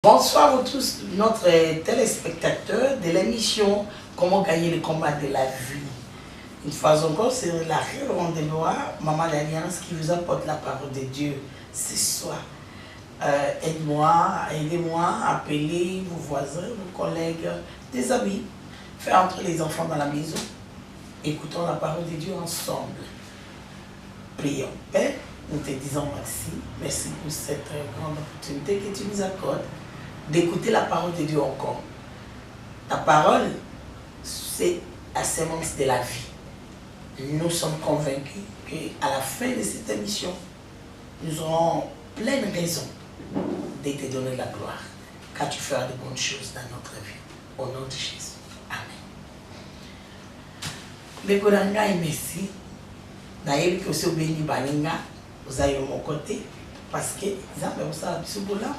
Bonsoir vous tous, notre téléspectateur de l'émission Comment gagner le combat de la vie. Une fois encore, c'est la Ronde de Noir, Maman d'Alliance, qui vous apporte la parole de Dieu ce soir. Aidez-moi à appeler vos voisins, vos collègues, des amis. Faites entrer les enfants dans la maison. Écoutons la parole de Dieu ensemble. Prions. Père, nous te disons merci. Merci pour cette grande opportunité que tu nous accordes d'écouter la parole de Dieu encore. Ta parole, c'est la sémence de la vie. Nous sommes convaincus qu'à la fin de cette émission, nous aurons pleine raison de te donner la gloire, car tu feras de bonnes choses dans notre vie. Au nom de Jésus. Amen. Bekoranga et merci. D'ailleurs, que ce béni baninga, vous avez mon côté, parce que vous avez ça là.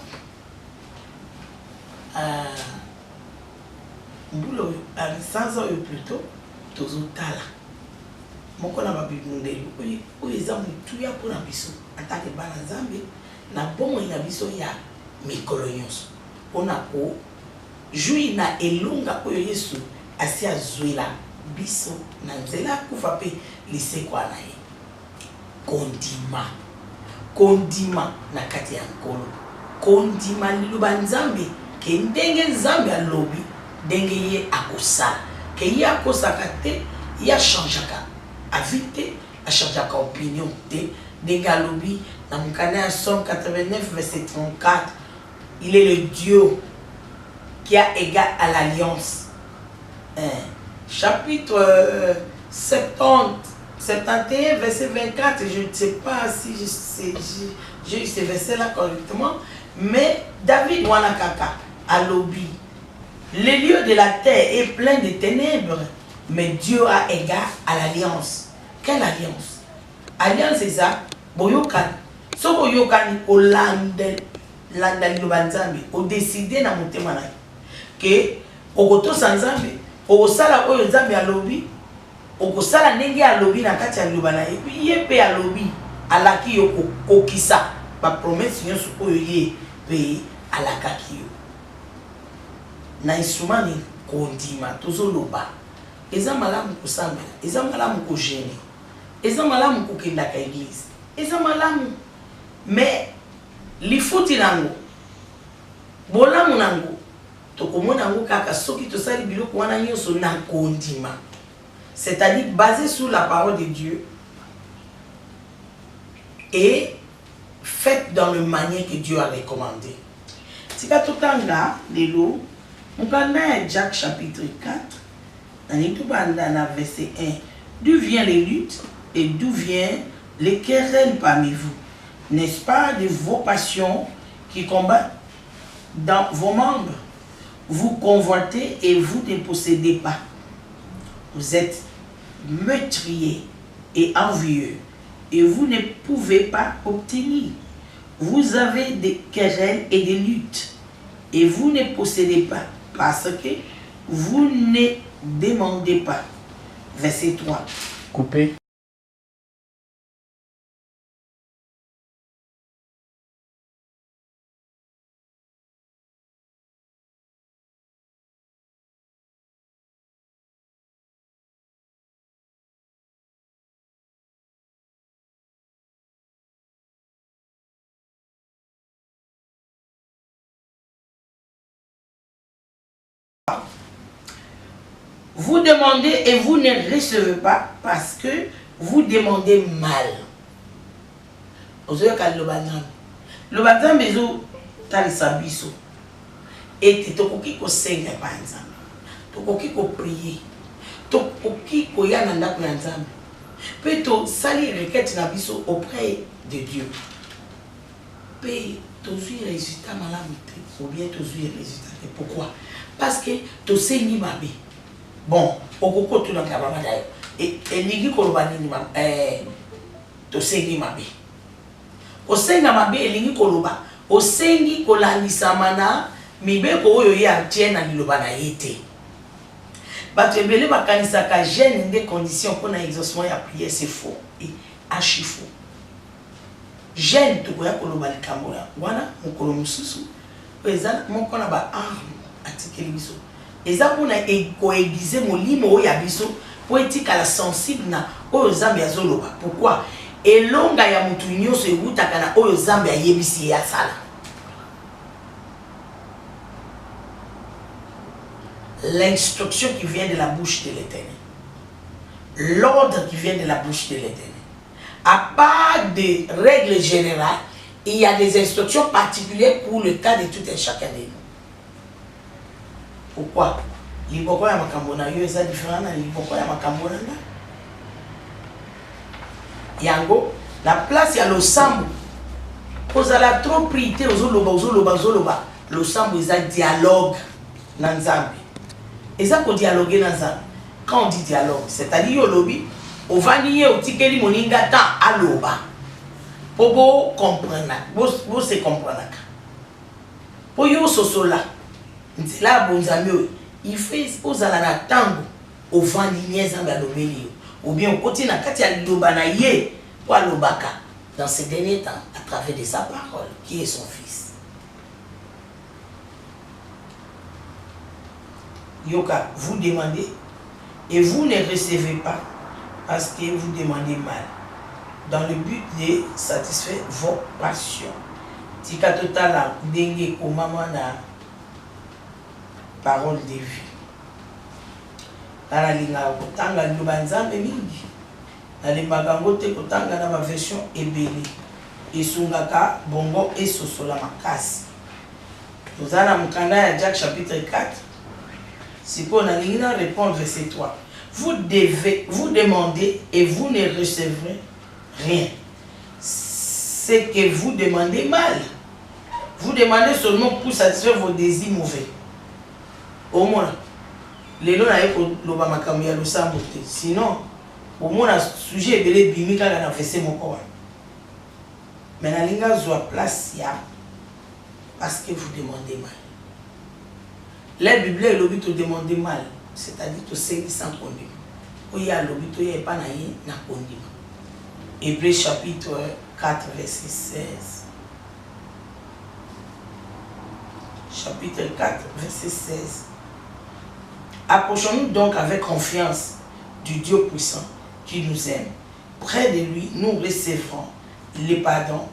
Mbulo sans oyo plutôt tozotala moko na babibundeli oyo eza motu ya mpona biso atake bana nzambe na bomoi na biso ya mikolo nyonso mpona kozwi na elonga oyo yesu asi azwela biso na nzela akufa mpe lisekwa na ye kondima na kati ya nkolo kondima liloba nzambe ke ndenge nzambe alobi ndenge ye akosala ke ye akosaka te ye achangeaka avi te achangeaka opinion te ndenge alobi na mokanda ya Somme 89 verset 34 il est le Dieu qui a égal à l'alliance. Chapitre 71 verset 24, je ne sais pas si j'ai eu ce verset là correctement, mais David Wanakaka à l'obi. Le lieu de la terre est plein de ténèbres, mais Dieu a égard à l'alliance. Quelle alliance? Alliance c'est ça. Boyokan. So boyokan au landanzambi, au décider na motema na que au koto sanzambi, au sala oyo nzambi a lobby, au sala ndenge a lobby na kati ya lobana et puis yé a lobby alaki yo kokisa ba promesse nyonso oyo ye pe alakaki yo. Na isumani kondima tozoloba eza malamu kosambela eza malamu kogene eza malamu kokenda ka église eza malamu mais lifuti nango bolamu nango tokomona ngo kaka soki tosali biloko wana nyonso na kondima, c'est-à-dire basé sur la parole de Dieu et faite dans le manière que Dieu a recommandé. Tika totanga lelo Mukanda Jacques chapitre 4, dans verset 1. D'où viennent les luttes et d'où viennent les querelles parmi vous? N'est-ce pas de vos passions qui combattent dans vos membres? Vous convoitez et vous ne possédez pas. Vous êtes meurtriers et envieux et vous ne pouvez pas obtenir. Vous avez des querelles et des luttes et vous ne possédez pas. Parce que vous ne demandez pas. Verset 3. Coupé. Vous demandez et vous ne recevez pas parce que vous demandez mal. Le bazam bezo talisa biso. Et tokoki ko senga pa nzambe. Tokoki ko prier. Tokoki ko yana ndako ya nzambe. Pe to sali requête na biso auprès de Dieu. Pe tozui résultat malamu te ou bien tozui résultat. Pourquoi? Parce que to sengi mabe. Bon, okoko tu na kaba madayo. Et ligi koloba nini ma to sengi mabe. O senga mabe elingi koloba. O sengi kolandisa mana mibeko oyo ya tiena liloba na yete. Bato ebele bakanisa ka gêne des conditions pour na exaucement ya prière c'est faux et archi faux. Gêne to koya koloba likambo ya wana mukolo mususu eza moko na ba arme atikeli biso eza mpona koaiguize molimo oyo ya biso po etikala sensible na oyo Nzambe azoloba. Pourquoi? Elonga ya mutu nyonso ewutaka na oyo Nzambe ayebisi ye asala. L'instruction qui vient de la bouche de l'Éternel, l'ordre qui vient de la bouche de l'Éternel. À part des règles générales, il y a des instructions particulières pour le cas de tout et chacun de nous. Pourquoi? Liboko ya makambo na yo eza différent na liboko ya makambo na nga. Yango, la place ya losambo. Ozala trop prité ozoloba. Losambo eza dialogue na Nzambe. Eza ko dialoguer na Nzambe. Quand on dit dialogue, c'est-à-dire yo lobi, ovani ye otikeli moninga ta aloba. Po bo comprendre, bo se comprendre. Po yo sosola. Nzela bonzamio, il fait ozala na tango ovani nye Nzambe alobeli yo. Ou bien au côté na kati ya liloba na ye po alobaka dans ces derniers temps à travers de sa parole qui est son fils. Yoka, vous demandez et vous ne recevez pas parce que vous demandez mal dans le but de satisfaire vos passions. Tika totala dengue ko mama na parole de vie. Tala linga kotanga liloba Nzambe mingi. Na limbaka ngote kotanga na ma version ebele. Esungaka bongo esosola makasi. Tozana mukanda ya Jacques chapitre 4. Si pour na lingina répondre verset 3. Vous demandez et vous ne recevrez rien. C'est que vous demandez mal. Vous demandez seulement pour satisfaire vos désirs mauvais. Au moins, les lois n'ont pas makambo ya losambo te. Sinon, au moins, sujet ebele bimika na verset moko. Mais na linga zwa place ya parce que vous demandez mal. La Bible est l'objet de demander mal, c'est-à-dire de servir sans condamner. Il y a l'objet de pas na condamner. Hébreux chapitre 4 verset 16. Chapitre 4 verset 16. Approchons-nous donc avec confiance du Dieu puissant qui nous aime. Près de lui, nous recevrons le pardon,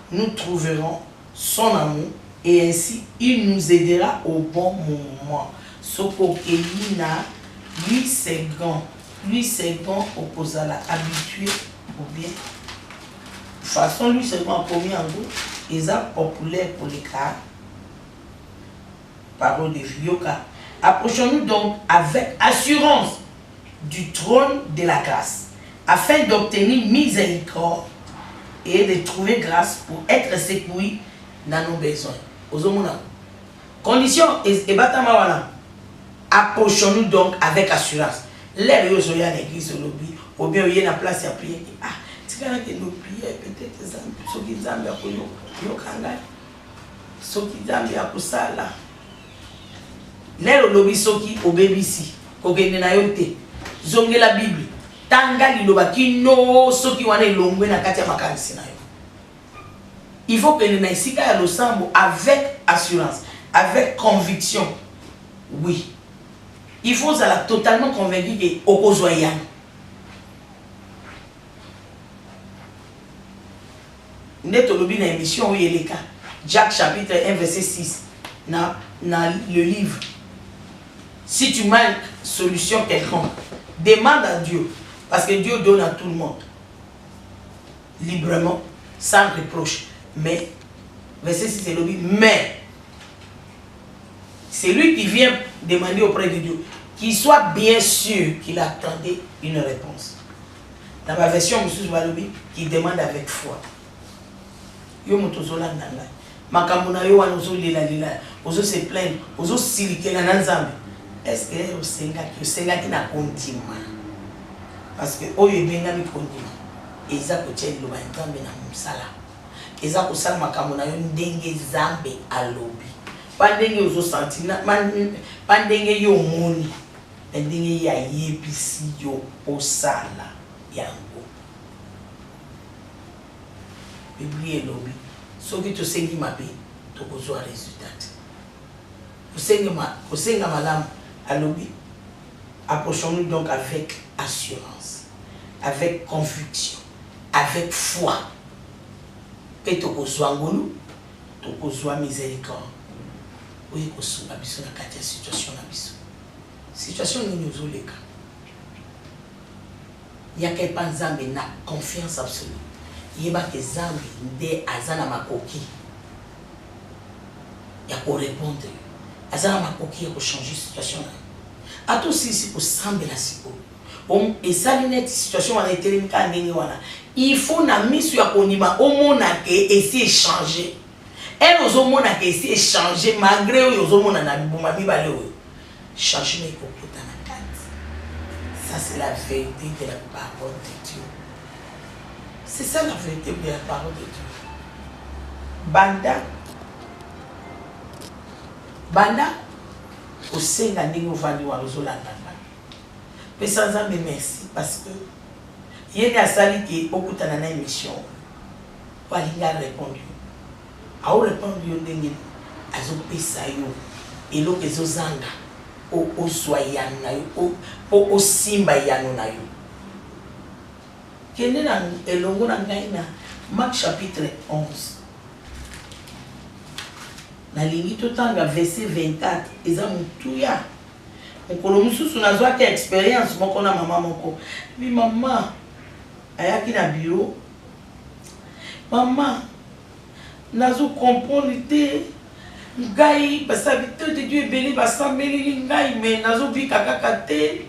nous trouverons son amour et ainsi il nous aidera au bon moment. Soko Kelina, lui c'est grand au Kozala, habitué ou bien. De toute façon, lui c'est grand pour en gros, ils sont populaires pour les cas. Parole de Yoka. Approchons-nous donc avec assurance du trône de la grâce, afin d'obtenir miséricorde et de trouver grâce pour être secouru dans nos besoins. Condition et batama. Approchons-nous donc avec assurance. Les gens qui sont l'église ou bien ils sont en place à prier. Ah, tu as que nous prier peut-être ceux qui ont ceux qui ont sala. Les lobby soki obebisi kokende na yote zonge la Bible tanga liloba kino soki wana elongwe na kati ya makanisi na yo. Il faut que nous n'ayons pas le sambo avec assurance, avec conviction. Oui. Il faut être totalement convaincu que Okozoyan. Net au lobby dans l'émission où il est le cas. Jacques chapitre 1 verset 6. Dans le livre. Si tu manques solution quelconque, demande à Dieu. Parce que Dieu donne à tout le monde. Librement, sans reproche. Mais, verset 6 c'est le but, mais c'est lui qui vient demander auprès de Dieu qu'il soit bien sûr qu'il attendait une réponse. Dans ma version, qui demande avec foi. Yo motozola nanga. Makamuna yo wanozo lila ozo se plaindre, ozo silike na nzambe. Est-ce que au senga qui na kontima? Parce que oyo benga mi kontima. Eza ko tsheli lo ba nzambe na musala. Eza ko sala makambo na yo ndenge Nzambe alobi. Pandenge ozo sentina, pandenge yo moni, ndenge ya yebisi yo osala yango. Bible elobi. Soki to sengi mabe, to kozwa résultat. Kosenga madame à lobby. Approchons-nous donc avec assurance, avec conviction, avec foi. Et tu as miséricorde. Oui, tu as une situation. Situation ni nous les cas. Il y a quelqu'un qui a confiance absolue. Il y a des gens qui ont ma coquille. Il y a pour répondre. Azana ma coquille pour changer la situation. A tout si pour sembler la situation. Et ça, une situation a été il faut na mise sur konima au monde a essayer de changer. Et aux hommes a essayé de changer malgré aux hommes na bumami balé. Changer mes cocottes dans la carte. Ça c'est la vérité de la parole de Dieu. C'est ça la vérité de la parole de Dieu. Banda au sein de la ligne au Vali ou à Rosolanda. Mais sans en merci parce que il y a des salles qui beaucoup dans la émission. Il a répondu. A répondu au dengue. Azo pesayo. Et l'eau que zanga. Au soyan na yo. Au simba yano na yo. Kende na elongo na ngai na Marc chapitre 11. Na lingi totanga verset 24. Eza mutuya. Mokolo mususu nazwa ke expérience moko na mama moko. Mi mama ayaki na bureau. Maman, nazo comprendre te ngai basabité de Dieu béni basambeli ngai mais nazo bi kaka te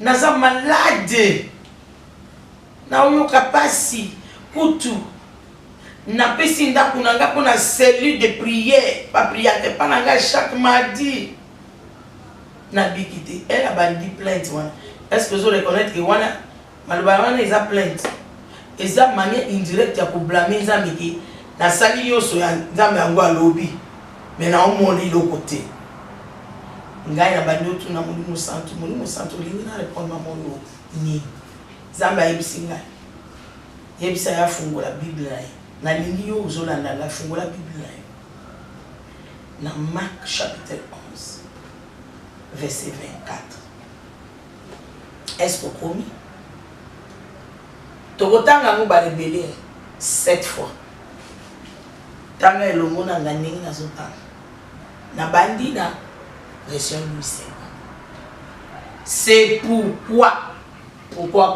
naza malade. Na oyo kapasi kutu na pesi ndaku nanga pona cellule de prière pas prière pas nanga chaque mardi na bikité elle a bandi plainte wana. Est-ce que vous reconnaissez que wana maloba wana ils a plainte ils a manière indirecte ya ko blâmer nzambe ki na sali yoso ya nzambe yango alobi mais na omoni lo côté ngai na bandi otu na molimo santo lingi na répondre maman yo ni nzambe ayebisi ngai yebisa ya fungola bible na lingi yo ozolanda la fungola bible na Marc chapitre 11 verset 24. Est-ce que commis tokotanga ngo ba rebelle 7 fois tanga elongo na ndenge na zotanga na bandina version 8. C'est pourquoi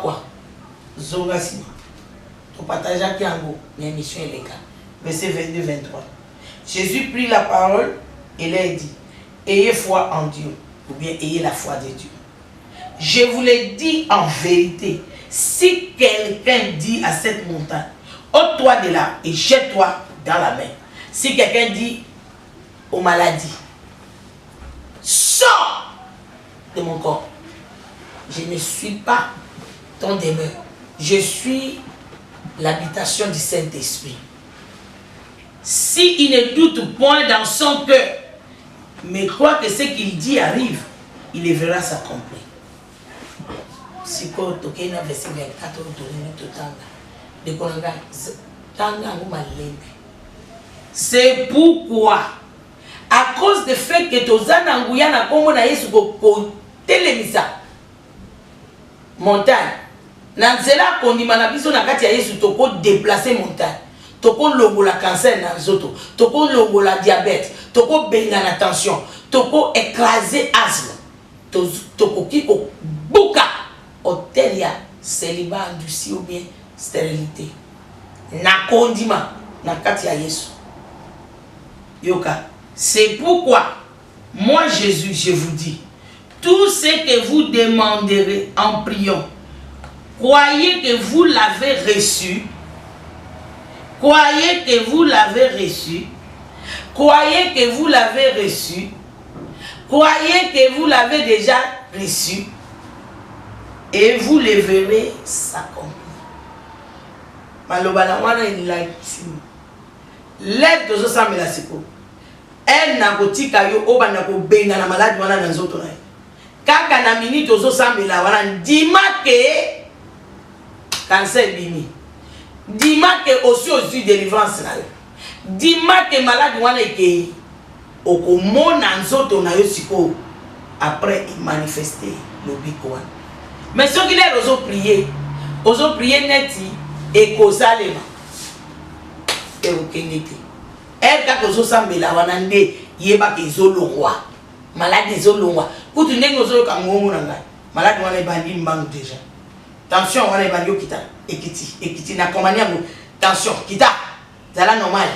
quoi zonga sima to partager ki yango mais mission est cas verset 22 23. Jésus prit la parole et leur dit ayez foi en Dieu ou bien ayez la foi de Dieu. Je vous le dis en vérité, si quelqu'un dit à cette montagne, ôte-toi de là et jette-toi dans la mer. Si quelqu'un dit aux maladies, sors de mon corps. Je ne suis pas ton demeure. Je suis l'habitation du Saint-Esprit. S'il ne doute point dans son cœur, mais croit que ce qu'il dit arrive, il le verra s'accomplir. Si tu as verset 24, c'est pourquoi, à cause du fait que tu as montagne, nanzela kondima na biso na kati ya Yesu toko déplacer montagne, toko longola cancer na zoto, toko longola diabète, toko benga na tension, toko écraser asthme, toko kiko buka hôtel ya célibat endurci ou bien stérilité na kondima na kati ya Yesu yoka. C'est pourquoi moi Jésus je vous dis, tout ce que vous demanderez en priant, croyez que vous l'avez reçu. Croyez que vous l'avez reçu. Croyez que vous l'avez reçu. Croyez que vous l'avez déjà reçu. Et vous le verrez s'accomplir. Malobana wana ilakisi. L'aide de Zosa Melasiko. Elle n'a pas dit que vous avez ko benga na malade wana na nzoto na. Kaka na minute Zosa Mela wana dima ke cancer bimi. Dima que aussi délivrance na. Dima que malade wana ke okomona nzoto na yo siko après il manifester lobiko wana. Mais soki lelo ozo prier neti ekozalema ekokengete kaka ozosambela wana nde yebaka ezolongwa malade ezolongwa kutu ndenge ozoyoka ngongo na ngai malade wana ebandi mbangu déjà tension wana ebandi okita ekiti na komani yango tension kita zala normal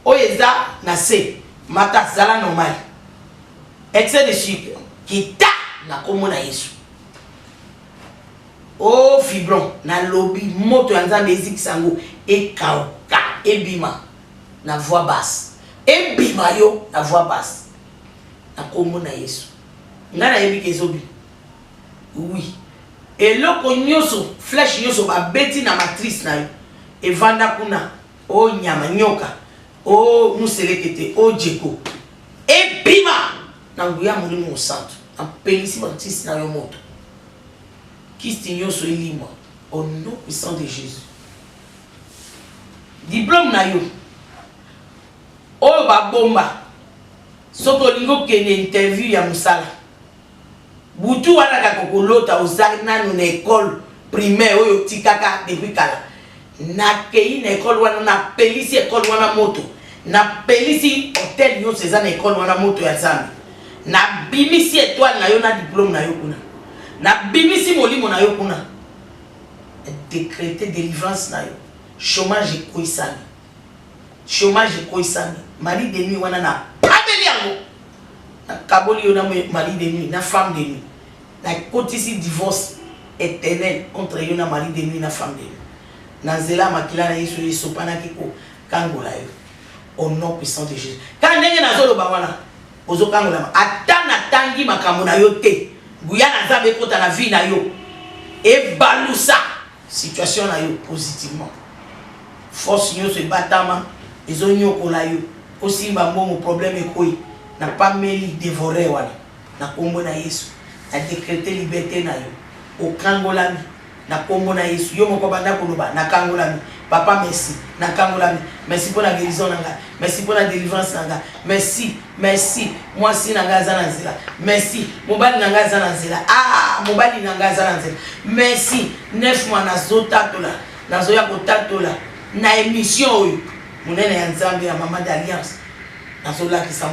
oyo eza na se mata zala normal excès de sucre kita na kombo na Yesu. Oh fibron na lobby moto ya Nzambe ezikisa yango ekauka ebima na voix basse ebima yo na voix basse na kombo na Yesu. Nga na yebi kezobi oui eloko nyoso flèche nyoso babeti na matrice na yo evanda kuna o nyama nyoka o muselekete o jeko ebima na nguya mulimo santo na pelisi matrice na yo moto kisti nyoso elima au nom puissant de Jésus. Diplôme na yo oyo babomba soki olingo kende interview ya musala butu wana kakokolota ozali nanu na école primaire oyo tikaka depuis kala nakei na école wana na pelisi école wana moto na pelisi hotel nyonso eza na école wana moto ya Nzambe na bimisi étoile na yo na diplôme na yo kuna na bimisi molimo na yo kuna décréter délivrance na yo chômage ekoisami mari de nuit wana na pameli yango na kaboli yo na mari de nuit na femme de nuit na kotisi divorce éternel entre yo na mari de nuit na femme de nuit na nzela makila na Yesu esopanaki ko kangola yo au nom puissant de Jésus. Quand ndenge nazoloba wana ozokangola ata na tangi makambo na yo te guya na Nzambe ekota na vie na yo ebalusa situation na yo positivement force nyonso ebatama ezonyokola yo osimba mbongo problème ekoi na pameli dévorer wana na kombo na Yesu na décréter liberté na yo okangolami na kombo na Yesu yo moko banda koloba na kangolami papa merci na kangolami merci pour la guérison nanga merci pour la délivrance nanga merci moi si nanga za na nzela merci mobali nanga za na nzela mobali nanga za na nzela merci 9 mois nazotatola nazoya kotatola na émission oyo munene ya Nzambe ya mama d'alliance nazolakisa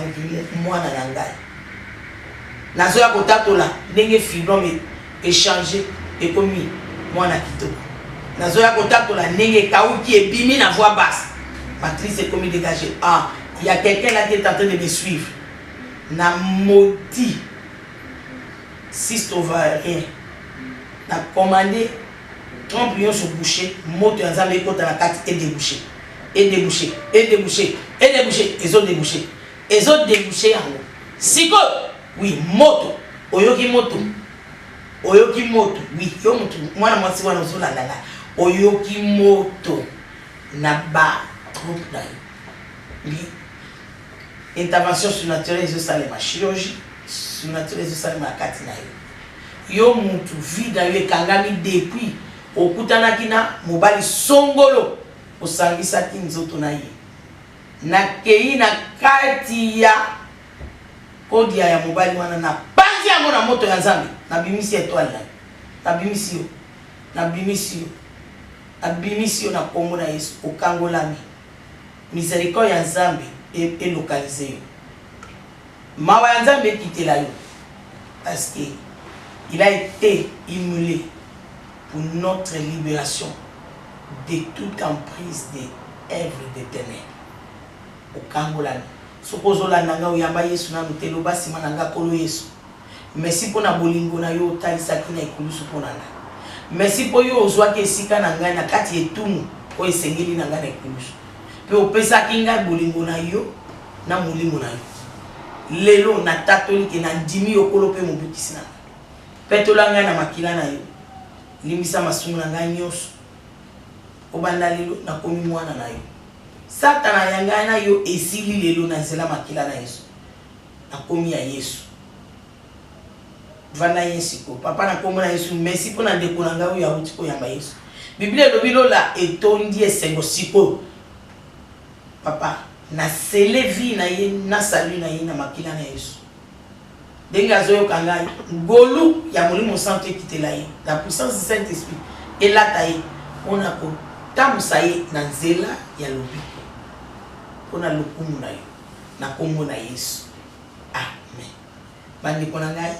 mwana na ngai nazoya kotatola ndenge fibrome échanger ekomi mwana kitoko nazoya kotatola ndenge kauki ebimi na voix basse matrice ekomi dégagée. Il y a quelqu'un là qui est en train de me suivre na maudit cyste ovarien na commandé trompe yo sur boucher moto ya Nzambe ekota na kati et débouché ezo débouché yango siko oui moto oyoki moto oui yo moto mwana mwasi wana ozolanda nga oyoki moto na ba trompe na yo intervention surnaturelle ezosalema chirurgie surnaturelle ezosalema na kati na yo mutu vida yo ekangami depuis okutanaki na mobali songolo osangisaki nzoto na ye nakei na kati ya kodia ya mobali wana na panzi yango na moto ya Nzambe nabimisi étoile na nabimisi yo na kombo na Yesu okangolami miséricorde ya Nzambe elokalize yo mawa ya Nzambe ekitela yo parce que il a été immolé pour notre libération de toute emprise des œuvres des ténèbres. Au Kangolani. Sokozola nanga uyamba Yesu na mutelo basi mananga kolo Yesu. Merci pour na bolingo na yo talisaki na ikulusu pona na. Merci pour yo ozwa ke sika na ngai na kati etumu o esengeli na ngai na ikulusu. Pe opesa kinga bolingo na yo na mulimo na yo. Lelo na tatolike na ndimi yokolo pe mobukisi na. Petolanga na makila na yo. Limisa masumu na ngai nyonso. Obanda lelo na komi mwana na yo. Satana yanga na yo esili lelo na nzela makila na Yesu. Na komi ya Yesu. Vana Yesu papa na komo na Yesu merci pour na ndeko na ngai ya uti ko yamba Yesu. Biblia elobi lola etondi esengo siko. Papa na sele vie na ye na salut na ye na makila na Yesu denga zoyo kangai ngolu ya molimo santé kitela ye la puissance du Saint-Esprit elata ye ona ko tamusa ye na nzela ya lobi pona lokumu na yo na kombo na Yesu amen bandi pona ngai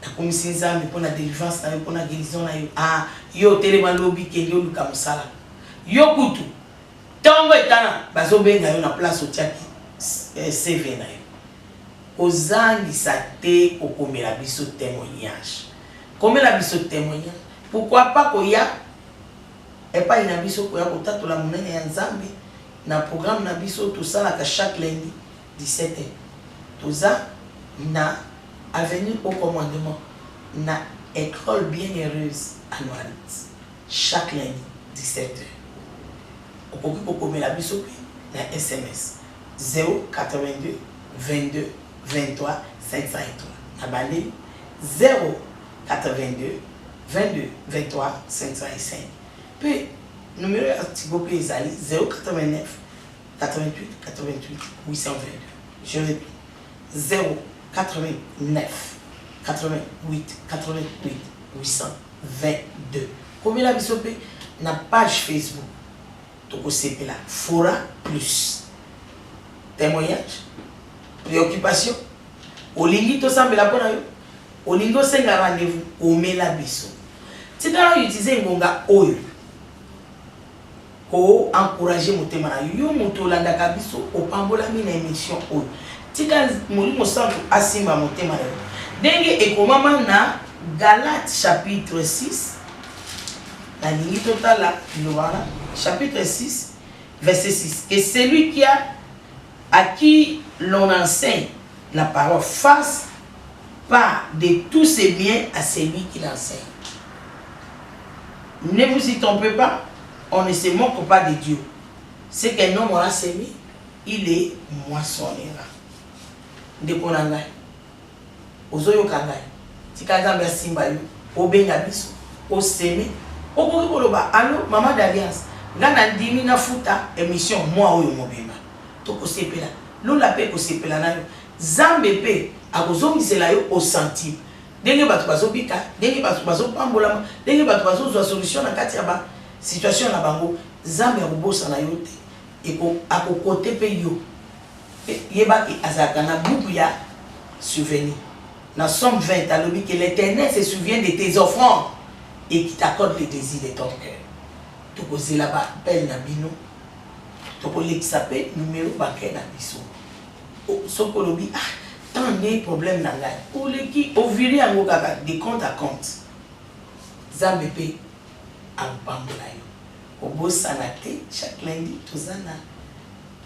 na komisi nzambe pona délivrance na yo pona guérison na yo yo telema lobi ke yo luka musala yo kutu tongo etana bazobenga yo na place otiaki CV na yo ozangisa te kokomela biso témoignage komela biso témoignage pourquoi pas koya epa ina biso koya kotatola monene ya nzambe na programme na biso tosalaka chaque lundi 17h toza na avenue au commandement na école bienheureuse à Noarit chaque lundi 17h okoki kokomela biso pe na SMS 082 22 23 503 na bande 082 22 23 505 puis numéro article pe ezali 089 88 88 822 je répète 089 88 88 822 komela biso pe na page Facebook toko sepela Fora Plus témoignage préoccupation olingi to sambela pona yo olingo senga rendez-vous omela biso tikala utiliser ngonga oyo ko encourager motema na yo moto landaka biso opambola mina émission oyo tika molimo santo asimba motema na yo ndenge ekomama na Galates chapitre 6 la ligne totale Loana chapitre 6 verset 6 et celui qui a à qui l'on enseigne la parole fasse part de tous ses biens à celui qui l'enseigne. Ne vous y trompez pas, on ne se moque pas de Dieu. Ce qu'un homme aura semé, il est moissonnera. Ndekonangai, ozoyo kangai, tikazamba simba yo, obenga biso, oseme, okoki koloba, allo, maman d'Alliance, ngana ndimi na futa émission moi oyo mobimba. Toko sepela, lola pe ko sepela na yo. Zambe pe akozongisela yo au centime. Denge batu bazobika, denge batu bazopambola, denge batu bazozwa solution na kati ya ba situation na bango. Zambe akobosa na yo te. Eko akokote pe yo. Yeba ki azaka na buku ya souvenir. Dans Somme 20, alobi que l'Éternel se souvient de tes offrandes et qui t'accorde les désirs de ton cœur. Toko zelaba belle na bino. Toko l'exape numéro bancaire na biso. Sokolobi tant de problèmes na ngai. Ou le qui au viri yango kaka de compte à compte. Zambe pe ampambola yo. Obosana te chaque lundi tozana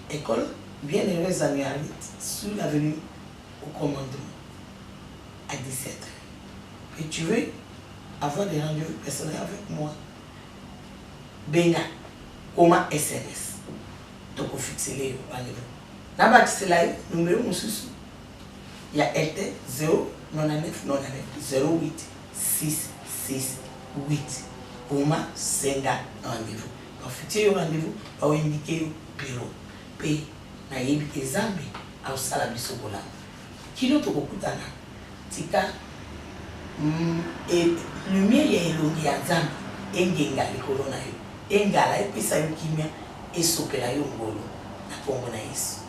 école bienheureuse à Noarit sous l'avenue au commandement à 17h. Et tu veux avoir des rendez-vous personnels avec moi? Benga, comment SMS? Donc, on fixe les rendez-vous. Là-bas, c'est là, numéro mususu. Il y a RT 099 08 6 6 8. Comment senga rendez-vous? On fixe le rendez-vous, on indique le bureau. Puis, on a indiqué Zambi, on a sala bisobola. Kilo to kokutana. Tika et lumière ya elongi ya Nzambe engenga likolo na yo engala epesa yo kimia esopela yo ngolo na kombo na Yesu.